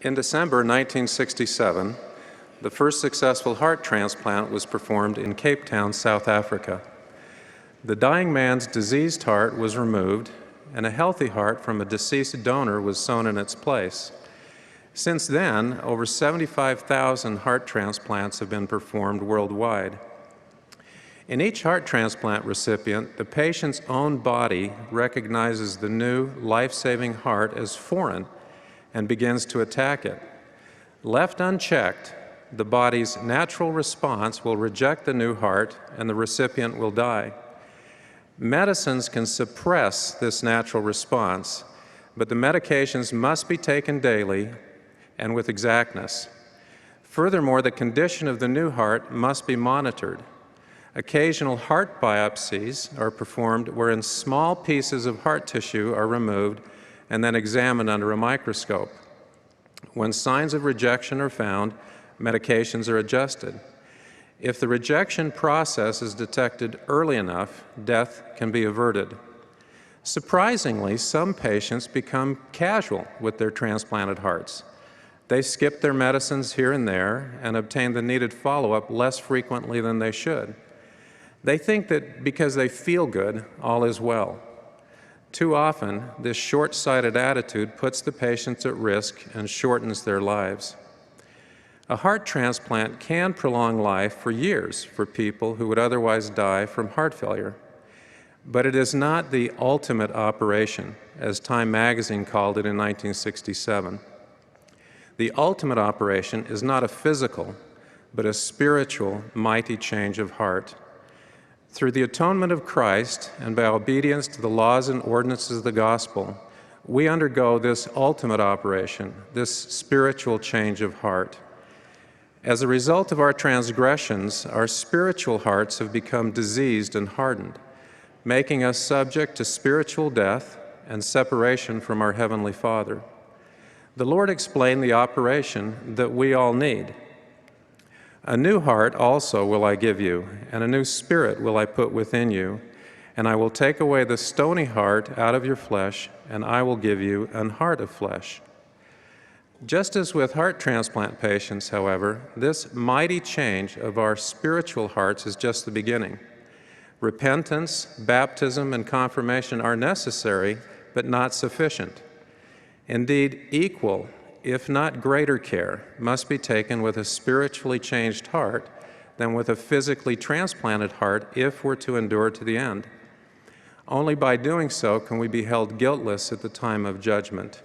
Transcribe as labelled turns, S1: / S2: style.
S1: In December 1967, the first successful heart transplant was performed in Cape Town, South Africa. The dying man's diseased heart was removed, and a healthy heart from a deceased donor was sewn in its place. Since then, over 75,000 heart transplants have been performed worldwide. In each heart transplant recipient, the patient's own body recognizes the new life-saving heart as foreign and begins to attack it. Left unchecked, the body's natural response will reject the new heart and the recipient will die. Medicines can suppress this natural response, but the medications must be taken daily and with exactness. Furthermore, the condition of the new heart must be monitored. Occasional heart biopsies are performed wherein small pieces of heart tissue are removed and then examined under a microscope. When signs of rejection are found, medications are adjusted. If the rejection process is detected early enough, death can be averted. Surprisingly, some patients become casual with their transplanted hearts. They skip their medicines here and there and obtain the needed follow-up less frequently than they should. They think that because they feel good, all is well. Too often, this short-sighted attitude puts the patients at risk and shortens their lives. A heart transplant can prolong life for years for people who would otherwise die from heart failure. But it is not the ultimate operation, as Time magazine called it in 1967. The ultimate operation is not a physical, but a spiritual, mighty change of heart. Through the atonement of Christ and by obedience to the laws and ordinances of the gospel, we undergo this ultimate operation, this spiritual change of heart. As a result of our transgressions, our spiritual hearts have become diseased and hardened, making us subject to spiritual death and separation from our Heavenly Father. The Lord explained the operation that we all need. A new heart also will I give you, and a new spirit will I put within you, and I will take away the stony heart out of your flesh, and I will give you an heart of flesh. Just as with heart transplant patients, however, this mighty change of our spiritual hearts is just the beginning. Repentance, baptism, and confirmation are necessary, but not sufficient. Indeed, equal, if not greater care, must be taken with a spiritually changed heart than with a physically transplanted heart if we're to endure to the end. Only by doing so can we be held guiltless at the time of judgment.